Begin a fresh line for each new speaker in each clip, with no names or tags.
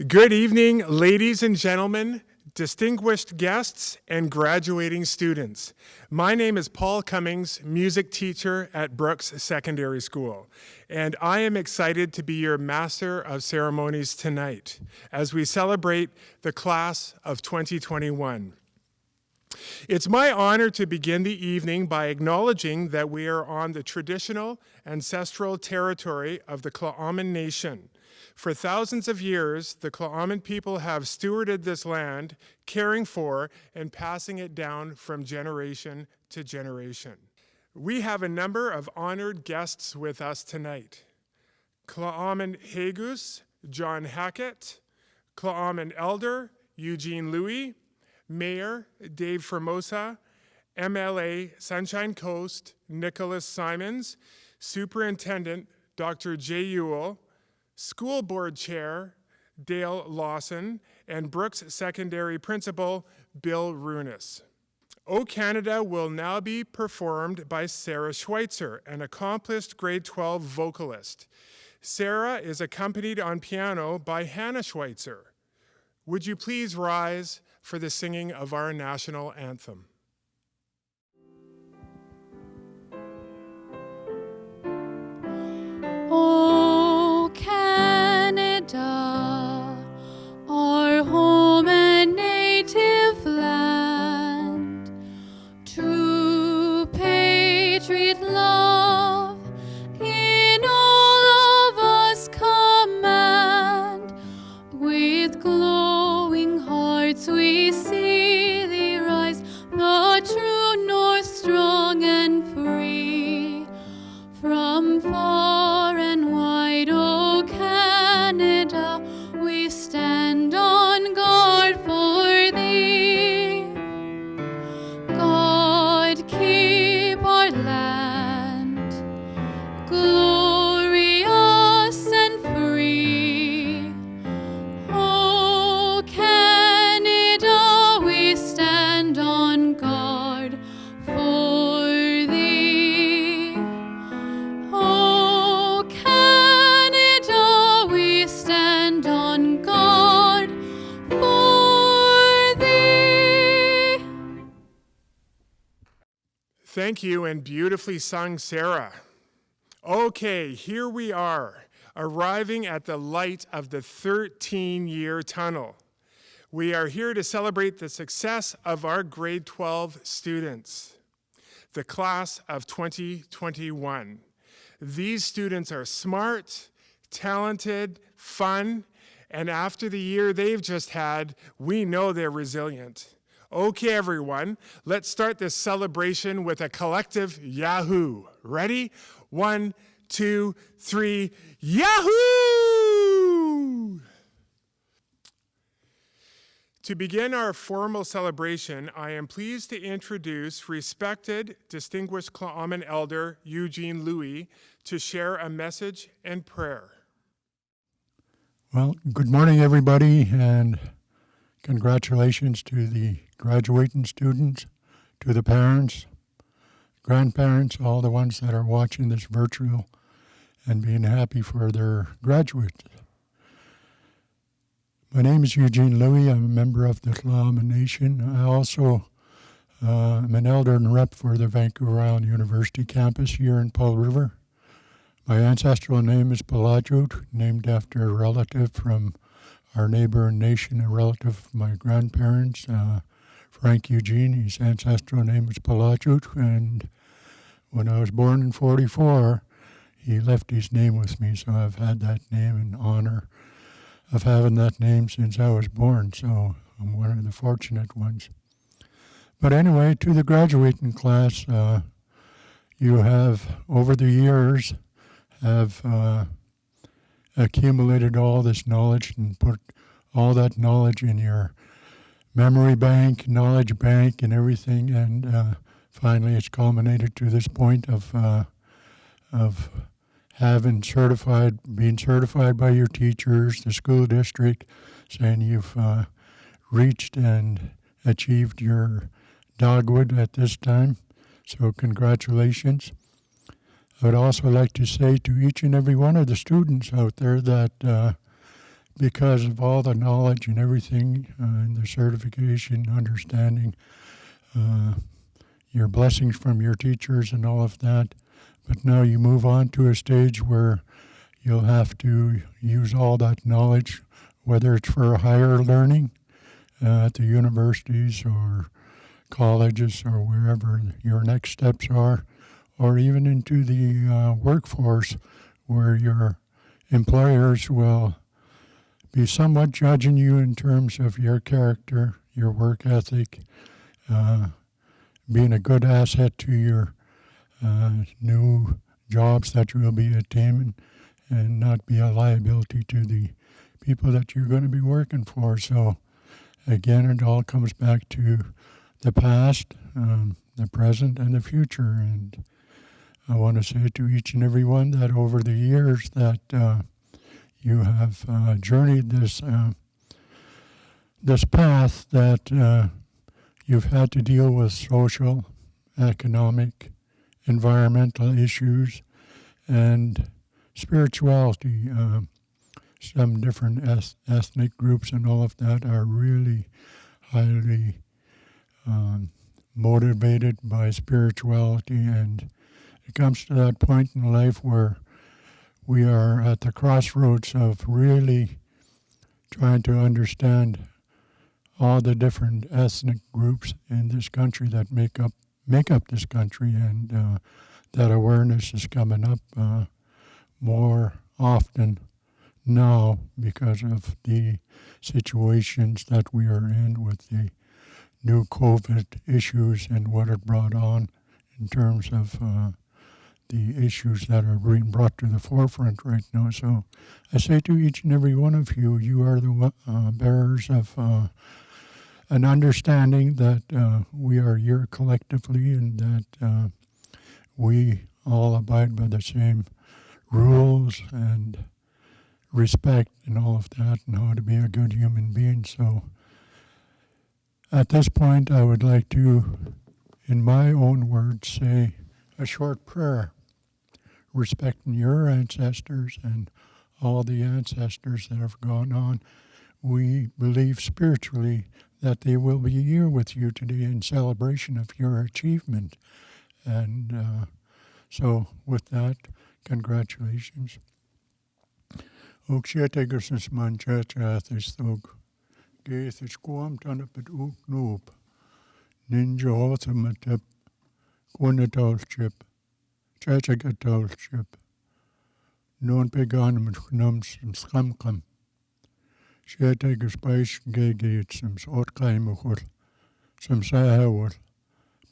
Good evening, ladies and gentlemen, distinguished guests, and graduating students. My name is Paul Cummings, music teacher at Brooks Secondary School, and I am excited to be your Master of Ceremonies tonight as we celebrate the class of 2021. It's my honor to begin the evening by acknowledging that we are on the traditional, ancestral territory of the Tla'amin Nation. For thousands of years, the Tla'amin people have stewarded this land, caring for and passing it down from generation to generation. We have a number of honored guests with us tonight. Tla'amin HEGUS, John Hackett, Tla'amin Elder, Eugene LOUIE, Mayor Dave Formosa, MLA-SUNSHINE Coast, Nicholas Simons, Superintendent Dr. J. YULE, School Board Chair Dale LAWSON, and Brooks Secondary Principal Bill ROUNIS. O Canada will now be performed by Sarah SCHWEITZER, an accomplished grade 12 vocalist. Sarah is accompanied on piano by Hannah SCHWEITZER. Would you please rise for the singing of our national anthem?
O Canada, our home and native land, true patriot love in all of us command. With glowing hearts we see thee rise, the true north strong and free. From far and wide, O Canada, we stand on guard for thee. God keep our land glorious and free. O Canada, we stand on guard for thee. O Canada, we stand on guard for thee.
Thank you, and beautifully sung, Sarah. Okay, here we are, arriving at the light of the 13-year tunnel. We are here to celebrate the success of our grade 12 students, the class of 2021. These students are smart, talented, fun, and after the year they've just had, we know they're resilient. Okay, everyone, let's start this celebration with a collective Yahoo. Ready? 1, 2, 3, Yahoo! To begin our formal celebration, I am pleased to introduce respected, distinguished Tla'amin Elder Eugene LOUIE to share a message and prayer.
Well, good morning, everybody, and congratulations to the graduating students, to the parents, grandparents, all the ones that are watching this virtual and being happy for their graduates. My name is Eugene LOUIE. I'm a member of the Tla'amin Nation. I also am an elder and rep for the Vancouver Island University campus here in Paul River. My ancestral name is Pelajut, named after a relative from our neighbor nation, a relative of my grandparents, Frank Eugene. His ancestral name was Pelajut, and when I was born in 44, he left his name with me, so I've had that name in honor of having that name since I was born, so I'm one of the fortunate ones. But anyway, to the graduating class, you have, over the years, have accumulated all this knowledge and put all that knowledge in your memory bank, knowledge bank, and everything, and finally it's culminated to this point of being certified by your teachers, the school district, saying you've reached and achieved your dogwood at this time. So congratulations. I would also like to say to each and every one of the students out there that because of all the knowledge and everything, and the certification, understanding, your blessings from your teachers and all of that. But now you move on to a stage where you'll have to use all that knowledge, whether it's for higher learning at the universities or colleges or wherever your next steps are, or even into the workforce where your employers will be somewhat judging you in terms of your character, your work ethic, being a good asset to your new jobs that you will be attaining, and not be a liability to the people that you're going to be working for. So again, it all comes back to the past, the present, and the future. And I want to say to each and every one that over the years that you have journeyed this path, that you've had to deal with social, economic, environmental issues, and spirituality. Some different ethnic groups and all of that are really highly motivated by spirituality, and it comes to that point in life where we are at the crossroads of really trying to understand all the different ethnic groups in this country that make up this country, and that awareness is coming up more often now because of the situations that we are in with the new COVID issues and what it brought on in terms of the issues that are being brought to the forefront right now. So I say to each and every one of you, you are the bearers of an understanding that we are here collectively, and that we all abide by the same rules and respect and all of that, and how to be a good human being. So at this point, I would like to, in my own words, say a short prayer, respecting your ancestors and all the ancestors that have gone on. We believe spiritually that they will be here with you today in celebration of your achievement. And so with that, congratulations. Okshetegus man chachathis thog. Gaithis quam tanapet ook noob. Ninja hothematep. Quanatolchip. Chachagatolchip. Non peganum gnums and schamkam. Shetegus baish gegit some otkaimuchul. Some sahawul.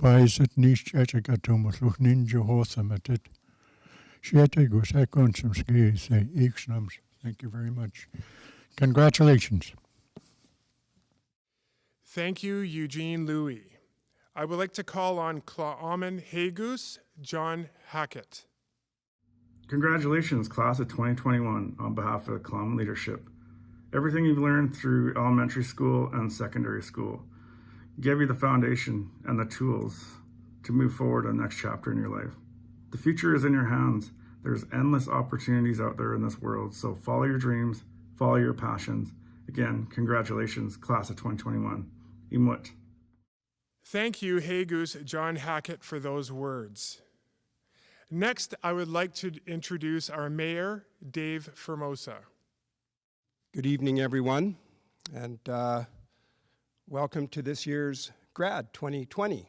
Baiset nish chachagatumul luch ninja hothematet. Shetegus ekon some ski say iksnums. Thank you very much. Congratulations.
Thank you, Eugene Louie. I would like to call on Claumen HEGUS, John Hackett.
Congratulations, class of 2021, on behalf of the Claumen leadership. Everything you've learned through elementary school and secondary school gave you the foundation and the tools to move forward to the next chapter in your life. The future is in your hands. There's endless opportunities out there in this world, so follow your dreams, follow your passions. Again, congratulations, class of 2021. Imut.
Thank you, HEGUS, John Hackett, for those words. Next, I would like to introduce our mayor, Dave Formosa.
Good evening, everyone, and welcome to this year's grad 2020,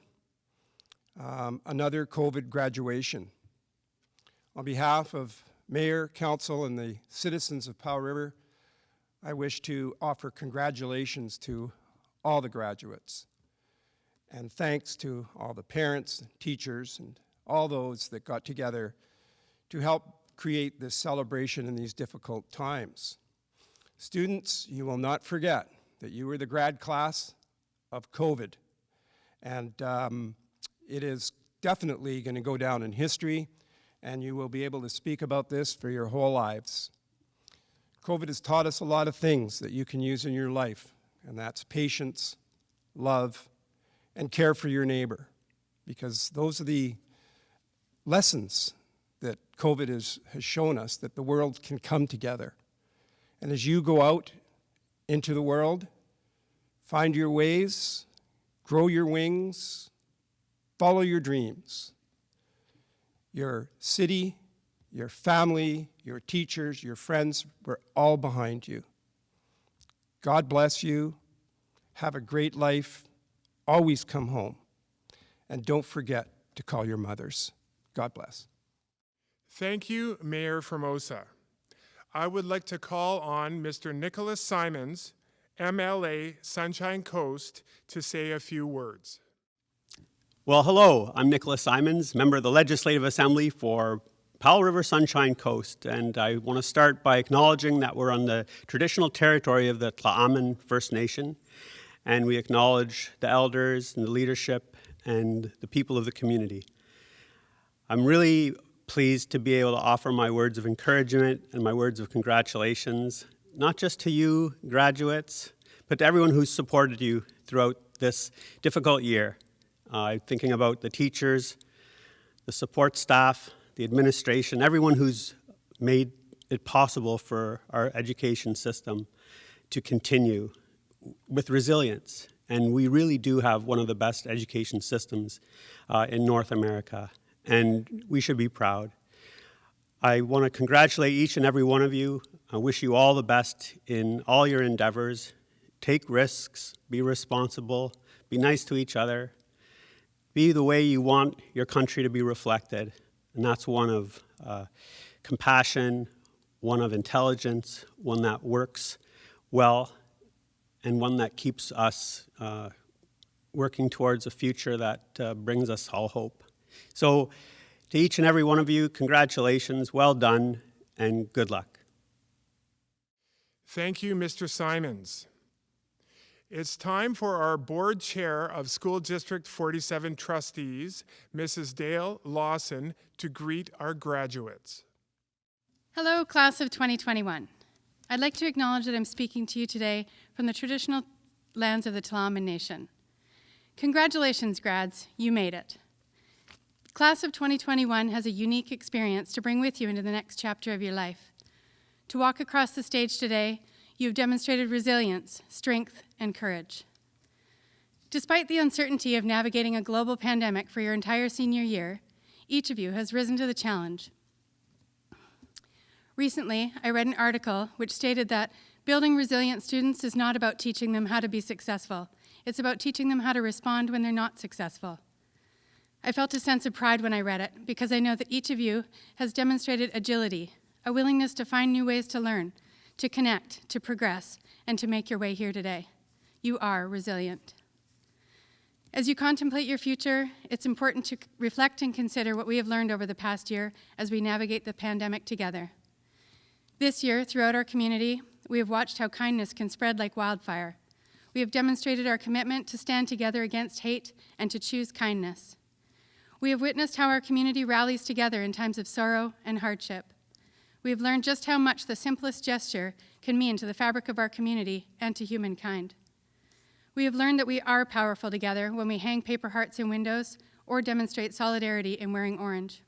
another COVID graduation. On behalf of Mayor, Council, and the citizens of Powell River, I wish to offer congratulations to all the graduates, and thanks to all the parents, teachers, and all those that got together to help create this celebration in these difficult times. Students, you will not forget that you were the grad class of COVID, and it is definitely going to go down in history, and you will be able to speak about this for your whole lives. COVID has taught us a lot of things that you can use in your life, and that's patience, love, and care for your neighbor, because those are the lessons that COVID has shown us, that the world can come together. And as you go out into the world, find your ways, grow your wings, follow your dreams. Your city, your family, your teachers, your friends, we're all behind you. God bless you. Have a great life. Always come home. And don't forget to call your mothers. God bless.
Thank you, Mayor Formosa. I would like to call on Mr. Nicholas Simons, MLA-SUNSHINE Coast, to say a few words.
Well, hello, I'm Nicholas Simons, member of the Legislative Assembly for Powell River Sunshine Coast, and I want to start by acknowledging that we're on the traditional territory of the Tla'amin First Nation, and we acknowledge the elders and the leadership and the people of the community. I'm really pleased to be able to offer my words of encouragement and my words of congratulations, not just to you graduates, but to everyone who's supported you throughout this difficult year. Thinking about the teachers, the support staff, the administration, everyone who's made it possible for our education system to continue with resilience. And we really do have one of the best education systems in North America, and we should be proud. I want to congratulate each and every one of you. I wish you all the best in all your endeavors. Take risks, be responsible, be nice to each other, be the way you want your country to be reflected. And that's one of compassion, one of intelligence, one that works well, and one that keeps us working towards a future that brings us all hope. So to each and every one of you, congratulations, well done, and good luck.
Thank you, Mr. Simons. It's time for our board chair of School District 47 trustees, Mrs. Dale Lawson, to greet our graduates.
Hello, class of 2021. I'd like to acknowledge that I'm speaking to you today from the traditional lands of the Tla'amin Nation. Congratulations, grads, you made it. Class of 2021 has a unique experience to bring with you into the next chapter of your life. To walk across the stage today, you've demonstrated resilience, strength, and courage. Despite the uncertainty of navigating a global pandemic for your entire senior year, each of you has risen to the challenge. Recently, I read an article which stated that building resilient students is not about teaching them how to be successful. It's about teaching them how to respond when they're not successful. I felt a sense of pride when I read it because I know that each of you has demonstrated agility, a willingness to find new ways to learn, to connect, to progress, and to make your way here today. You are resilient. As you contemplate your future, it's important to reflect and consider what we have learned over the past year as we navigate the pandemic together. This year, throughout our community, we have watched how kindness can spread like wildfire. We have demonstrated our commitment to stand together against hate and to choose kindness. We have witnessed how our community rallies together in times of sorrow and hardship. We have learned just how much the simplest gesture can mean to the fabric of our community and to humankind. We have learned that we are powerful together when we hang paper hearts in windows or demonstrate solidarity in wearing orange.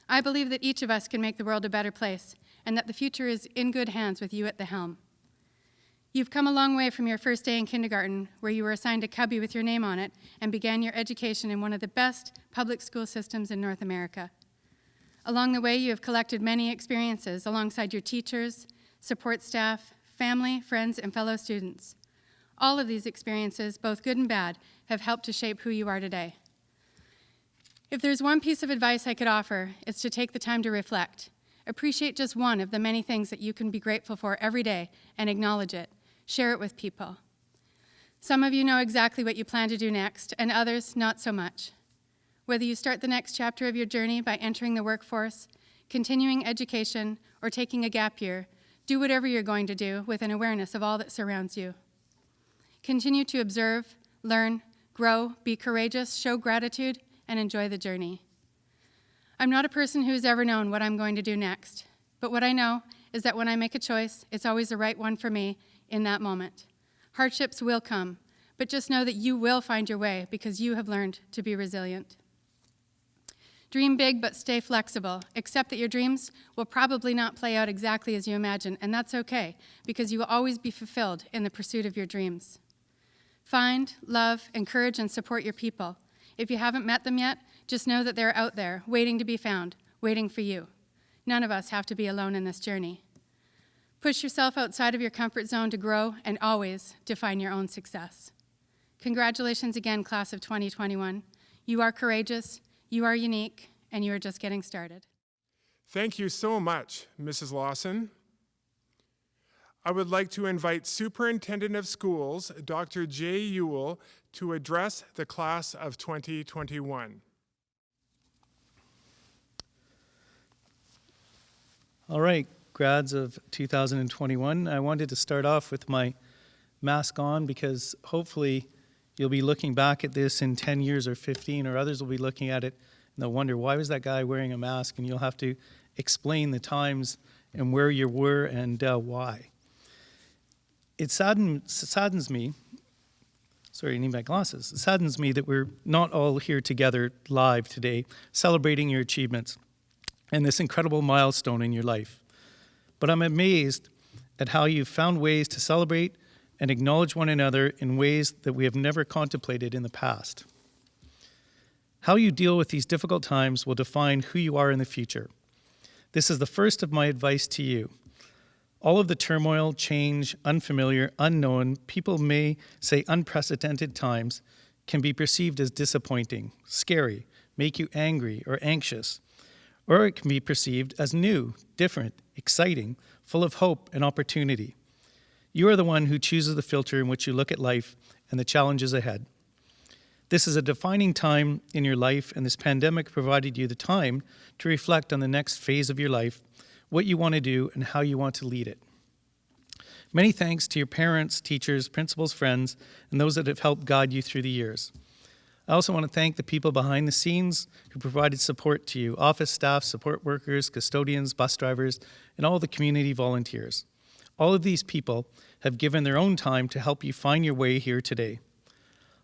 I believe that each of us can make the world a better place and that the future is in good hands with you at the helm. You've come a long way from your first day in kindergarten, where you were assigned a cubby with your name on it and began your education in one of the best public school systems in North America. Along the way, you have collected many experiences alongside your teachers, support staff, family, friends, and fellow students. All of these experiences, both good and bad, have helped to shape who you are today. If there's one piece of advice I could offer, it's to take the time to reflect. Appreciate just one of the many things that you can be grateful for every day and acknowledge it. Share it with people. Some of you know exactly what you plan to do next, and others not so much. Whether you start the next chapter of your journey by entering the workforce, continuing education, or taking a gap year, do whatever you're going to do with an awareness of all that surrounds you. Continue to observe, learn, grow, be courageous, show gratitude, and enjoy the journey. I'm not a person who's ever known what I'm going to do next, but what I know is that when I make a choice, it's always the right one for me in that moment. Hardships will come, but just know that you will find your way because you have learned to be resilient. Dream big, but stay flexible. Accept that your dreams will probably not play out exactly as you imagine, and that's okay, because you will always be fulfilled in the pursuit of your dreams. Find, love, encourage, and support your people. If you haven't met them yet, just know that they're out there, waiting to be found, waiting for you. None of us have to be alone in this journey. Push yourself outside of your comfort zone to grow and always define your own success. Congratulations again, class of 2021. You are courageous, you are unique, and you are just getting started.
Thank you so much, Mrs. Lawson. I would like to invite Superintendent of Schools, Dr. J. YULE, to address the class of 2021.
All right, grads of 2021, I wanted to start off with my mask on because hopefully you'll be looking back at this in 10 years or 15, or others will be looking at it and they'll wonder, why was that guy wearing a mask? And you'll have to explain the times and where you were and why. It saddens me, sorry, I need my glasses. It saddens me that we're not all here together live today celebrating your achievements and this incredible milestone in your life. But I'm amazed at how you've found ways to celebrate and acknowledge one another in ways that we have never contemplated in the past. How you deal with these difficult times will define who you are in the future. This is the first of my advice to you. All of the turmoil, change, unfamiliar, unknown, people may say unprecedented times can be perceived as disappointing, scary, make you angry or anxious, or it can be perceived as new, different, exciting, full of hope and opportunity. You are the one who chooses the filter in which you look at life and the challenges ahead. This is a defining time in your life, and this pandemic provided you the time to reflect on the next phase of your life, what you want to do, and how you want to lead it. Many thanks to your parents, teachers, principals, friends, and those that have helped guide you through the years. I also want to thank the people behind the scenes who provided support to you, office staff, support workers, custodians, bus drivers, and all the community volunteers. All of these people have given their own time to help you find your way here today.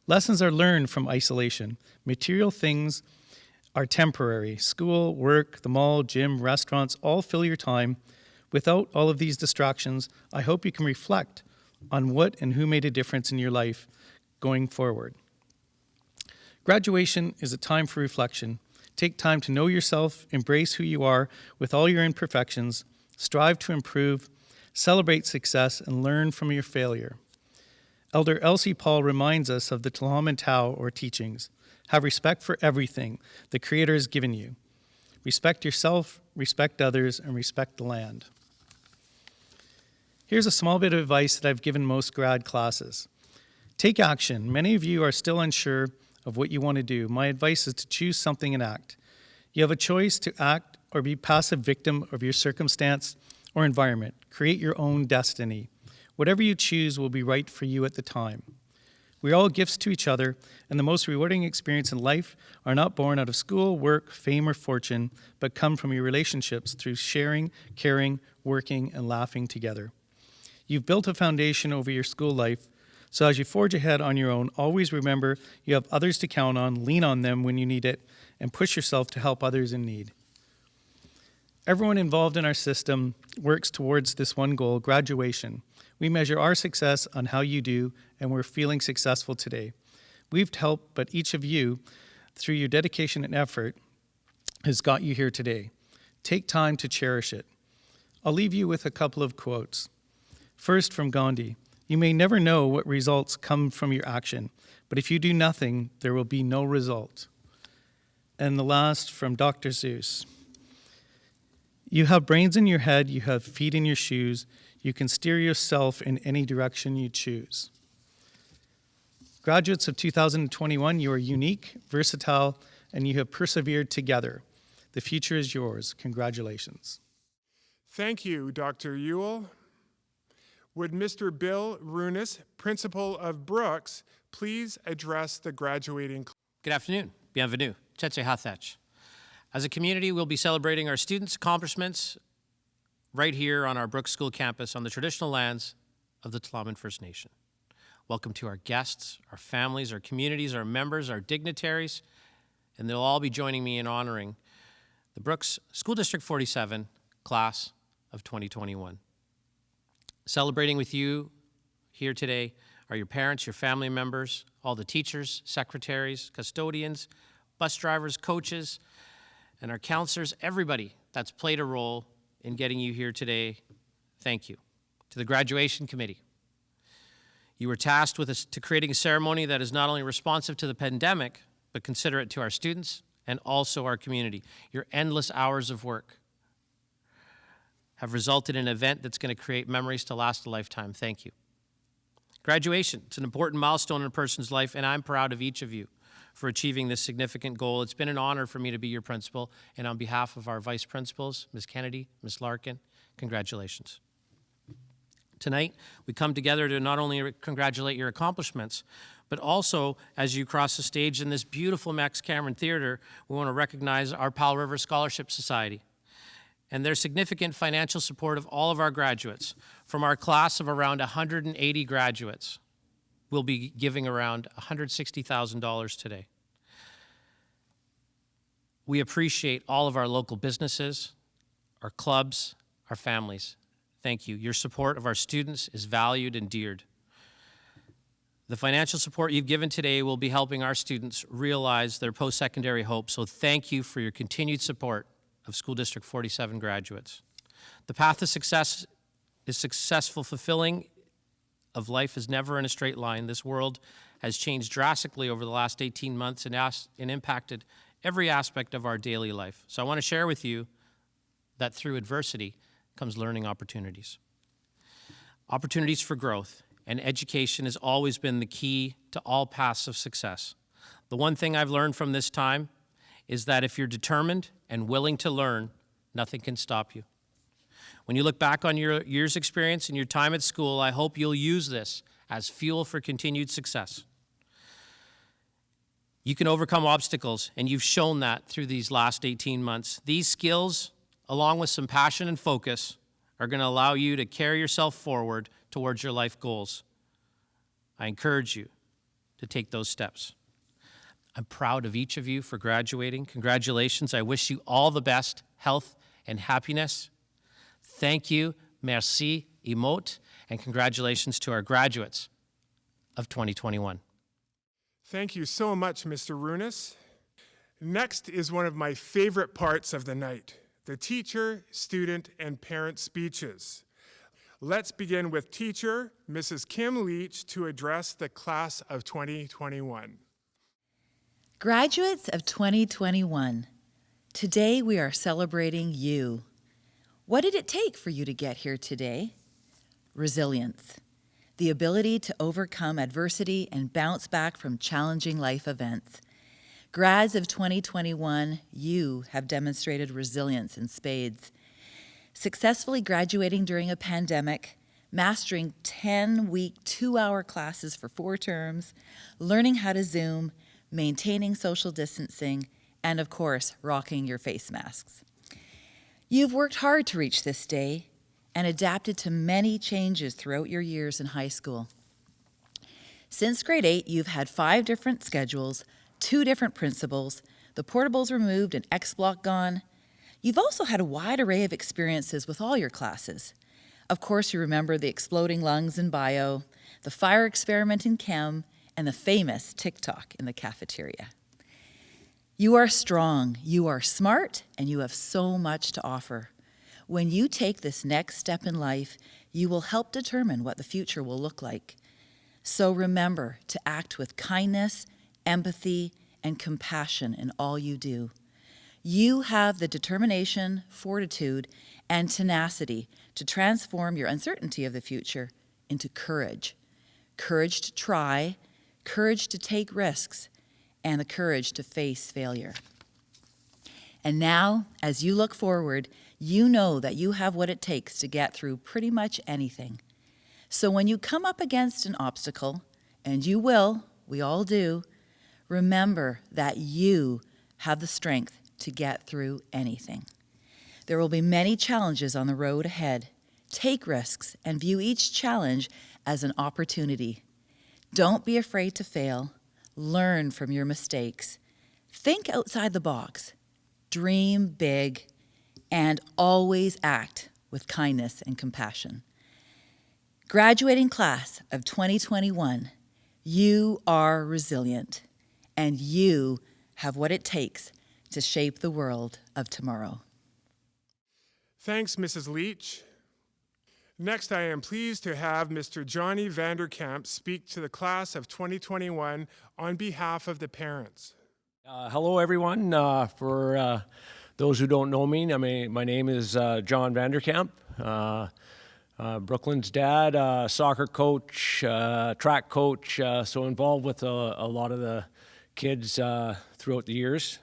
Lessons are learned from isolation. Material things are temporary. School, work, the mall, gym, restaurants, all fill your time. Without all of these distractions, I hope you can reflect on what and who made a difference in your life going forward. Graduation is a time for reflection. Take time to know yourself, embrace who you are with all your imperfections, strive to improve, celebrate success, and learn from your failure. Elder Elsie Paul reminds us of the Tla'amin Tau, or teachings. Have respect for everything the Creator has given you. Respect yourself, respect others, and respect the land. Here's a small bit of advice that I've given most grad classes. Take action. Many of you are still unsure of what you want to do. My advice is to choose something and act. You have a choice to act or be passive victim of your circumstance or environment. Create your own destiny. Whatever you choose will be right for you at the time. We are all gifts to each other, and the most rewarding experience in life are not born out of school, work, fame, or fortune, but come from your relationships through sharing, caring, working, and laughing together. You've built a foundation over your school life, so as you forge ahead on your own, always remember you have others to count on, lean on them when you need it, and push yourself to help others in need. Everyone involved in our system works towards this one goal, graduation. We measure our success on how you do, and we're feeling successful today. We've helped, but each of you, through your dedication and effort, has got you here today. Take time to cherish it. I'll leave you with a couple of quotes. First, from Gandhi, you may never know what results come from your action, but if you do nothing, there will be no result. And the last, from Dr. Seuss. You have brains in your head, you have feet in your shoes, you can steer yourself in any direction you choose. Graduates of 2021, you are unique, versatile, and you have persevered together. The future is yours. Congratulations.
Thank you, Dr. YULE. Would Mr. Bill ROUNIS, Principal of Brooks, please address the graduating class?
Good afternoon. Bienvenue. Tshetse Hathach. As a community, we'll be celebrating our students' accomplishments right here on our Brooks School campus on the traditional lands of the Tla'amin First Nation. Welcome to our guests, our families, our communities, our members, our dignitaries, and they'll all be joining me in honoring the Brooks School District 47 Class of 2021. Celebrating with you here today are your parents, your family members, all the teachers, secretaries, custodians, bus drivers, coaches, and our counselors, everybody that's played a role in getting you here today. Thank you. To the graduation committee. You were tasked with to creating a ceremony that is not only responsive to the pandemic, but considerate to our students and also our community. Your endless hours of work have resulted in an event that's going to create memories to last a lifetime. Thank you. Graduation, it's an important milestone in a person's life, and I'm proud of each of you for achieving this significant goal. It's been an honor for me to be your principal, and on behalf of our vice principals, Ms. Kennedy, Ms. Larkin, congratulations. Tonight, we come together to not only congratulate your accomplishments, but also, as you cross the stage in this beautiful Max Cameron Theater, we want to recognize our Powell River Scholarship Society and their significant financial support of all of our graduates. From our class of around 180 graduates, we'll be giving around $160,000 today. We appreciate all of our local businesses, our clubs, our families. Thank you. Your support of our students is valued and deared. The financial support you've given today will be helping our students realize their post-secondary hopes, so thank you for your continued support of School District 47 graduates. The path to success is successful. Fulfilling of life is never in a straight line. This world has changed drastically over the last 18 months and impacted every aspect of our daily life. So I want to share with you that through adversity comes learning opportunities. Opportunities for growth, and education has always been the key to all paths of success. The one thing I've learned from this time is that if you're determined and willing to learn, nothing can stop you. When you look back on your year's experience and your time at school, I hope you'll use this as fuel for continued success. You can overcome obstacles, and you've shown that through these last 18 months. These skills, along with some passion and focus, are going to allow you to carry yourself forward towards your life goals. I encourage you to take those steps. I'm proud of each of you for graduating. Congratulations. I wish you all the best health and happiness. Thank you, merci, emote, and congratulations to our graduates of 2021.
Thank you so much, Mr. ROUNIS. Next is one of my favorite parts of the night, the teacher, student, and parent speeches. Let's begin with teacher, Mrs. Kim Leach, to address the class of 2021.
Graduates of 2021, today we are celebrating you. What did it take for you to get here today? Resilience, the ability to overcome adversity and bounce back from challenging life events. Grads of 2021, you have demonstrated resilience in spades. Successfully graduating during a pandemic, mastering 10-week, 2-hour classes for 4 terms, learning how to Zoom, maintaining social distancing, and of course, rocking your face masks. You've worked hard to reach this day and adapted to many changes throughout your years in high school. Since grade 8, you've had 5 different schedules, 2 different principals, the portables removed and X block gone. You've also had a wide array of experiences with all your classes. Of course, you remember the exploding lungs in bio, the fire experiment in chem, and the famous TikTok in the cafeteria. You are strong, you are smart, and you have so much to offer. When you take this next step in life, you will help determine what the future will look like. So remember to act with kindness, empathy, and compassion in all you do. You have the determination, fortitude, and tenacity to transform your uncertainty of the future into courage. Courage to try, courage to take risks, and the courage to face failure. And now, as you look forward, you know that you have what it takes to get through pretty much anything. So when you come up against an obstacle, and you will, we all do, remember that you have the strength to get through anything. There will be many challenges on the road ahead. Take risks and view each challenge as an opportunity. Don't be afraid to fail. Learn from your mistakes. Think outside the box. dream big, and always act with kindness and compassion. Graduating class of 2021, you are resilient, and you have what it takes to shape the world of tomorrow.
Thanks, Mrs. Leach. Next, I am pleased to have Mr. Johnny Vanderkamp speak to the class of 2021 on behalf of the parents.
Hello, everyone. For those who don't know me, my name is John Vanderkamp. Brooklyn's dad, soccer coach, track coach, so involved with a lot of the kids throughout the years.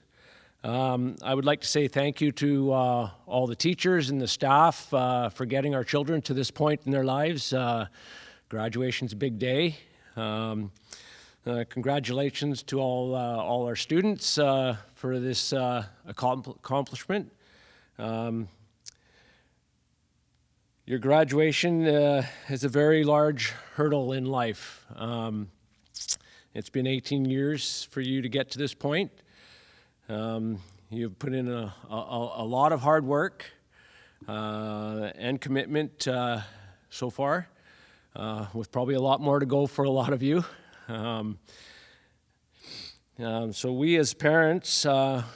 I would like to say thank you to all the teachers and the staff for getting our children to this point in their lives. Graduation's a big day. Congratulations to all our students for this accomplishment. Your graduation is a very large hurdle in life. It's been 18 years for you to get to this point. You've put in a lot of hard work and commitment so far, with probably a lot more to go for a lot of you. So we as parents,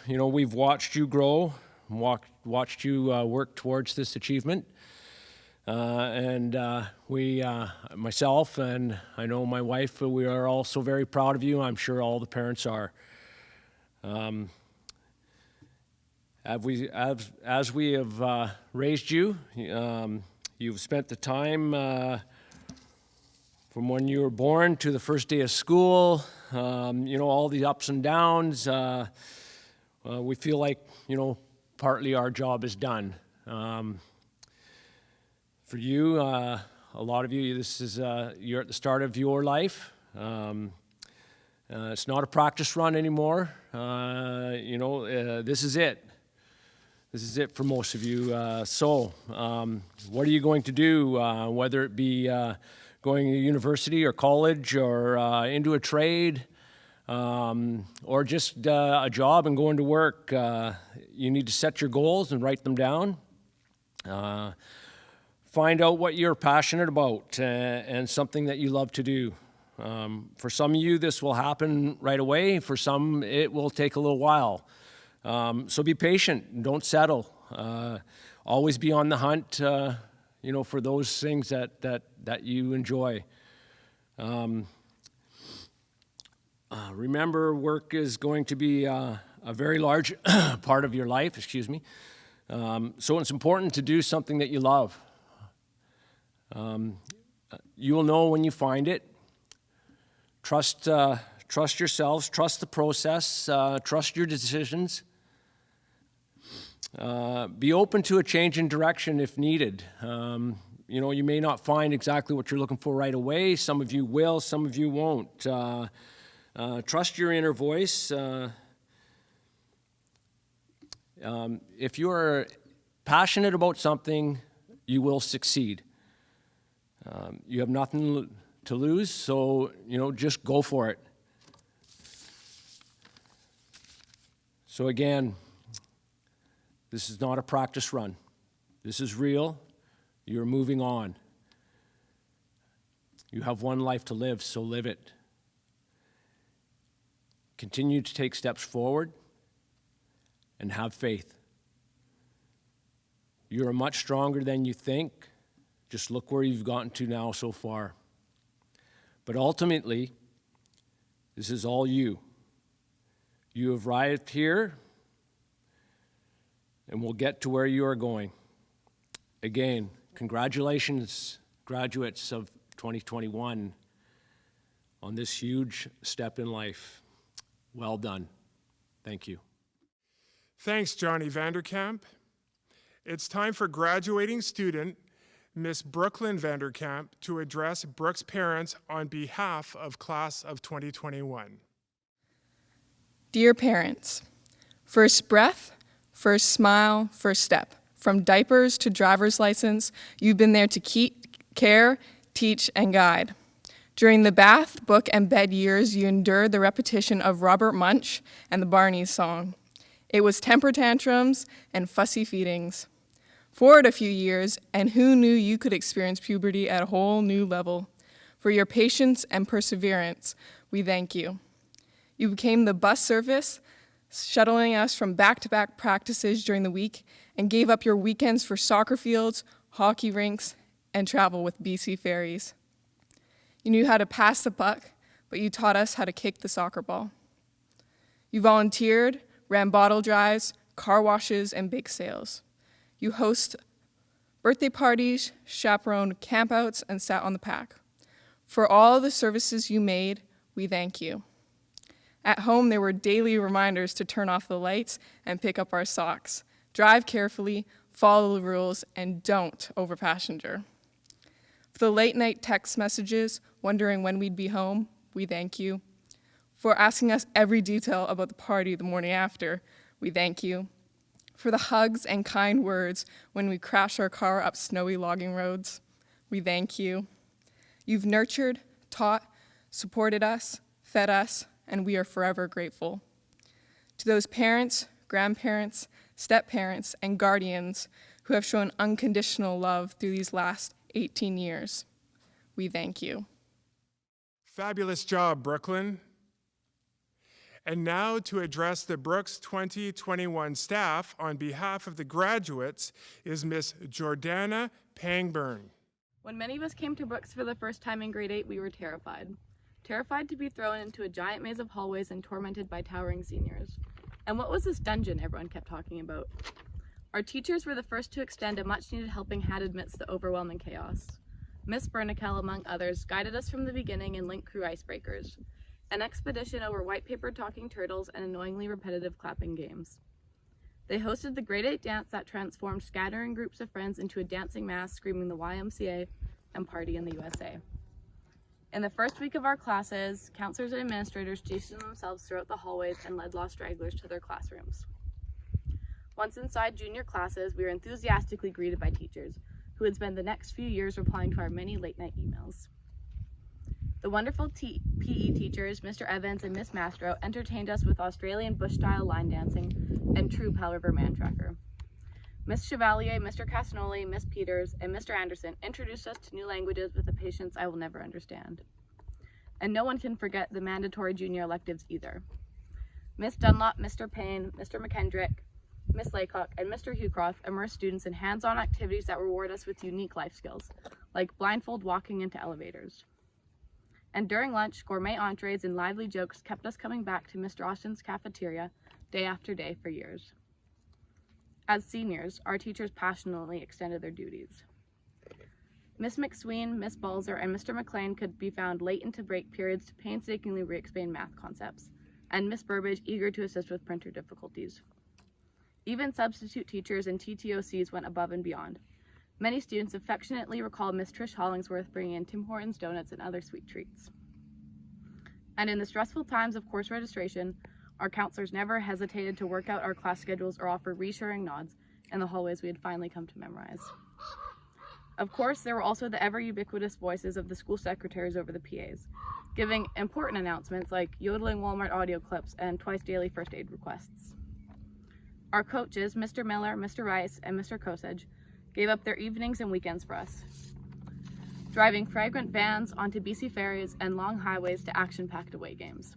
we've watched you grow, watched you work towards this achievement. We, myself and I know my wife, we are also very proud of you. I'm sure all the parents are. As we have raised you, you've spent the time from when you were born to the first day of school, all the ups and downs. We feel like, partly our job is done. For you, a lot of you, this is, you're at the start of your life. It's not a practice run anymore. This is it. This is it for most of you. What are you going to do, whether it be going to university or college or into a trade or just a job and going to work? You need to set your goals and write them down. Find out what you're passionate about and something that you love to do. For some of you, this will happen right away. For some, it will take a little while. So be patient. Don't settle. Always be on the hunt, for those things that you enjoy. Remember, work is going to be a very large part of your life. Excuse me. So it's important to do something that you love. You will know when you find it. Trust yourselves, trust the process, trust your decisions. Be open to a change in direction if needed. You may not find exactly what you're looking for right away. Some of you will, some of you won't. Trust your inner voice. If you are passionate about something, you will succeed. You have nothing to lose, so, just go for it. So again, this is not a practice run. This is real. You're moving on. You have one life to live, so live it. Continue to take steps forward and have faith. You're much stronger than you think. Just look where you've gotten to now so far. But ultimately, this is all you. You have arrived here, and we'll get to where you are going. Again, congratulations, graduates of 2021, on this huge step in life. Well done. Thank you.
Thanks, Johnny Vanderkamp. It's time for graduating student Miss Brooklyn Vanderkamp to address Brooke's parents on behalf of class of 2021.
Dear parents, first breath, first smile, first step. From diapers to driver's license, you've been there to care, teach, and guide. During the bath, book, and bed years, you endured the repetition of Robert Munch and the Barneys song. It was temper tantrums and fussy feedings. Forward a few years, and who knew you could experience puberty at a whole new level? For your patience and perseverance, we thank you. You became the bus service, shuttling us from back-to-back practices during the week, and gave up your weekends for soccer fields, hockey rinks, and travel with BC Ferries. You knew how to pass the puck, but you taught us how to kick the soccer ball. You volunteered, ran bottle drives, car washes, and bake sales. You host birthday parties, chaperoned campouts, and sat on the pack. For all the services you made, we thank you. At home, there were daily reminders to turn off the lights and pick up our socks. Drive carefully, follow the rules, and don't overpassenger. For the late night text messages, wondering when we'd be home, we thank you. For asking us every detail about the party the morning after, we thank you. For the hugs and kind words when we crash our car up snowy logging roads, we thank you. You've nurtured, taught, supported us, fed us, and we are forever grateful. To those parents, grandparents, step-parents, and guardians who have shown unconditional love through these last 18 years, we thank you.
Fabulous job, Brooklyn. And now to address the Brooks 2021 staff on behalf of the graduates is Miss Jordana Pangburn.
When many of us came to Brooks for the first time in grade 8, we were terrified. Terrified to be thrown into a giant maze of hallways and tormented by towering seniors. And what was this dungeon everyone kept talking about? Our teachers were the first to extend a much-needed helping hand amidst the overwhelming chaos. Miss Bernickel, among others, guided us from the beginning in Link Crew icebreakers, an expedition over white paper talking turtles and annoyingly repetitive clapping games. They hosted the grade 8 dance that transformed scattering groups of friends into a dancing mass screaming the YMCA and Party in the USA. In the first week of our classes, counselors and administrators stationed themselves throughout the hallways and led lost stragglers to their classrooms. Once inside junior classes, we were enthusiastically greeted by teachers, who would spend the next few years replying to our many late-night emails. The wonderful PE teachers, Mr. Evans and Miss Mastro, entertained us with Australian bush-style line dancing and true Powell River man tracker. Miss Chevalier, Mr. Castanoli, Miss Peters, and Mr. Anderson introduced us to new languages with a patience I will never understand. And no one can forget the mandatory junior electives either. Miss Dunlop, Mr. Payne, Mr. McKendrick, Miss Laycock, and Mr. Hucroft immersed students in hands-on activities that reward us with unique life skills, like blindfold walking into elevators. And during lunch, gourmet entrees and lively jokes kept us coming back to Mr. Austin's cafeteria day after day for years. As seniors, our teachers passionately extended their duties. Miss McSween, Miss Balzer, and Mr. McLean could be found late into break periods to painstakingly re-explain math concepts, and Miss Burbage eager to assist with printer difficulties. Even substitute teachers and TTOCs went above and beyond. Many students affectionately recall Miss Trish Hollingsworth bringing in Tim Hortons donuts and other sweet treats. And in the stressful times of course registration, our counselors never hesitated to work out our class schedules or offer reassuring nods in the hallways we had finally come to memorize. Of course, there were also the ever-ubiquitous voices of the school secretaries over the PAs, giving important announcements like yodeling Walmart audio clips and twice daily first aid requests. Our coaches, Mr. Miller, Mr. Rice, and Mr. Kosage, gave up their evenings and weekends for us, driving fragrant vans onto BC ferries and long highways to action-packed away games.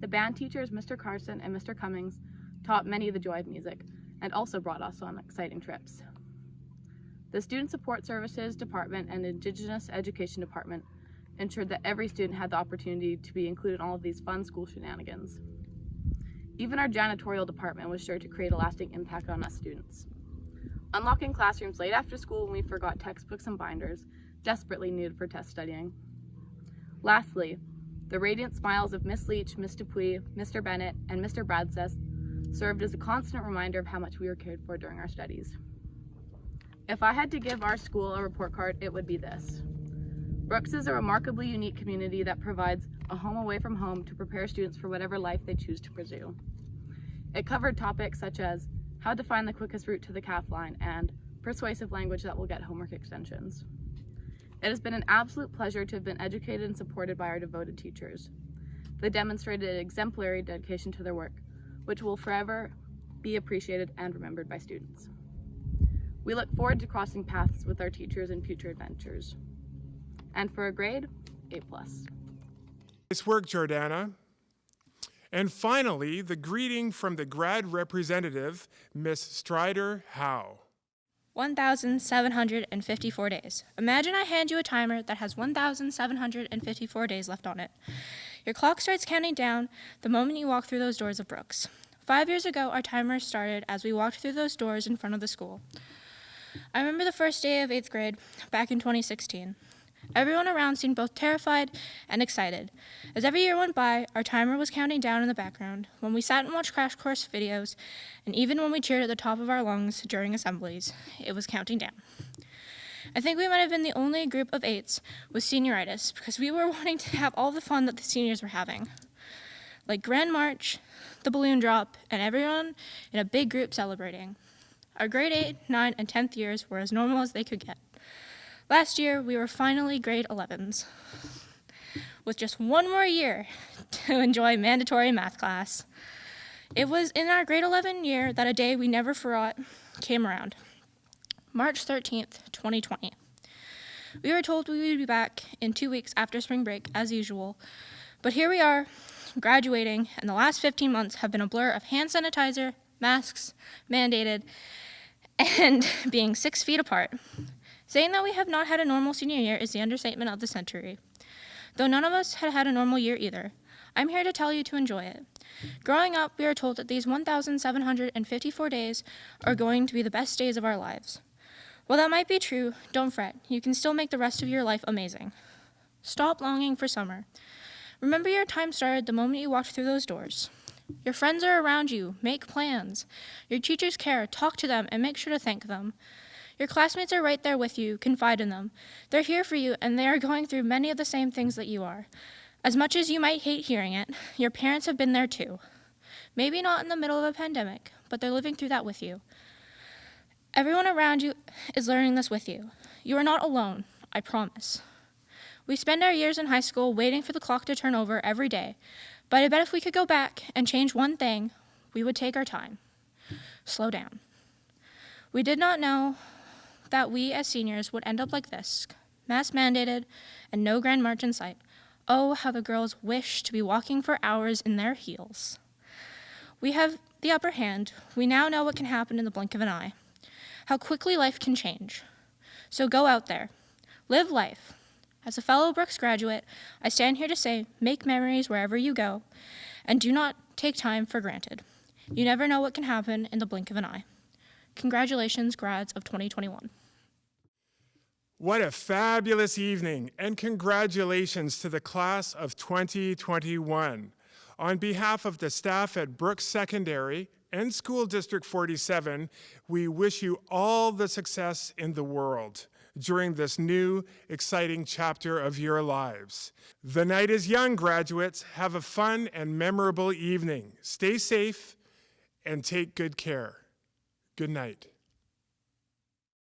The band teachers, Mr. Carson and Mr. Cummings, taught many the joy of music and also brought us on exciting trips. The Student Support Services Department and Indigenous Education Department ensured that every student had the opportunity to be included in all of these fun school shenanigans. Even our janitorial department was sure to create a lasting impact on us students, unlocking classrooms late after school when we forgot textbooks and binders, desperately needed for test studying. Lastly, the radiant smiles of Miss Leach, Miss Dupuy, Mr. Bennett, and Mr. Bradseth served as a constant reminder of how much we were cared for during our studies. If I had to give our school a report card, it would be this. Brooks is a remarkably unique community that provides a home away from home to prepare students for whatever life they choose to pursue. It covered topics such as how to find the quickest route to the CAF line and persuasive language that will get homework extensions. It has been an absolute pleasure to have been educated and supported by our devoted teachers. They demonstrated exemplary dedication to their work, which will forever be appreciated and remembered by students. We look forward to crossing paths with our teachers in future adventures. And for a grade, A+.
Nice work, Jordana. And finally, the greeting from the grad representative, Miss STRYDER, HOWE.
1,754 days. Imagine I hand you a timer that has 1,754 days left on it. Your clock starts counting down the moment you walk through those doors of Brooks. 5 years ago, our timer started as we walked through those doors in front of the school. I remember the first day of 8th grade back in 2016. Everyone around seemed both terrified and excited. As every year went by, our timer was counting down in the background, when we sat and watched Crash Course videos, and even when we cheered at the top of our lungs during assemblies, it was counting down. I think we might have been the only group of 8s with senioritis, because we were wanting to have all the fun that the seniors were having. Like Grand March, the balloon drop, and everyone in a big group celebrating. Our grade 8, 9, and 10th years were as normal as they could get. Last year, we were finally grade 11s, with just one more year to enjoy mandatory math class. It was in our grade 11 year that a day we never forgot came around, March 13th, 2020. We were told we would be back in 2 weeks after spring break, as usual, but here we are, graduating, and the last 15 months have been a blur of hand sanitizer, masks, mandated, and being 6 feet apart. Saying that we have not had a normal senior year is the understatement of the century. Though none of us had had a normal year either, I'm here to tell you to enjoy it. Growing up, we are told that these 1,754 days are going to be the best days of our lives. While that might be true, don't fret. You can still make the rest of your life amazing. Stop longing for summer. Remember your time started the moment you walked through those doors. Your friends are around you. Make plans. Your teachers care. Talk to them and make sure to thank them. Your classmates are right there with you. Confide in them. They're here for you, and they are going through many of the same things that you are. As much as you might hate hearing it, your parents have been there too. Maybe not in the middle of a pandemic, but they're living through that with you. Everyone around you is learning this with you. You are not alone, I promise. We spend our years in high school waiting for the clock to turn over every day, but I bet if we could go back and change one thing, we would take our time. Slow down. We did not know that we as seniors would end up like this, mask mandated and no grand march in sight. Oh, how the girls wish to be walking for hours in their heels. We have the upper hand. We now know what can happen in the blink of an eye, how quickly life can change. So go out there, live life. As a fellow Brooks graduate, I stand here to say, make memories wherever you go, and do not take time for granted. You never know what can happen in the blink of an eye. Congratulations, grads of 2021.
What a fabulous evening, and congratulations to the class of 2021. On behalf of the staff at Brooks Secondary and School District 47, we wish you all the success in the world during this new, exciting chapter of your lives. The night is young, graduates. Have a fun and memorable evening. Stay safe and take good care. Good night.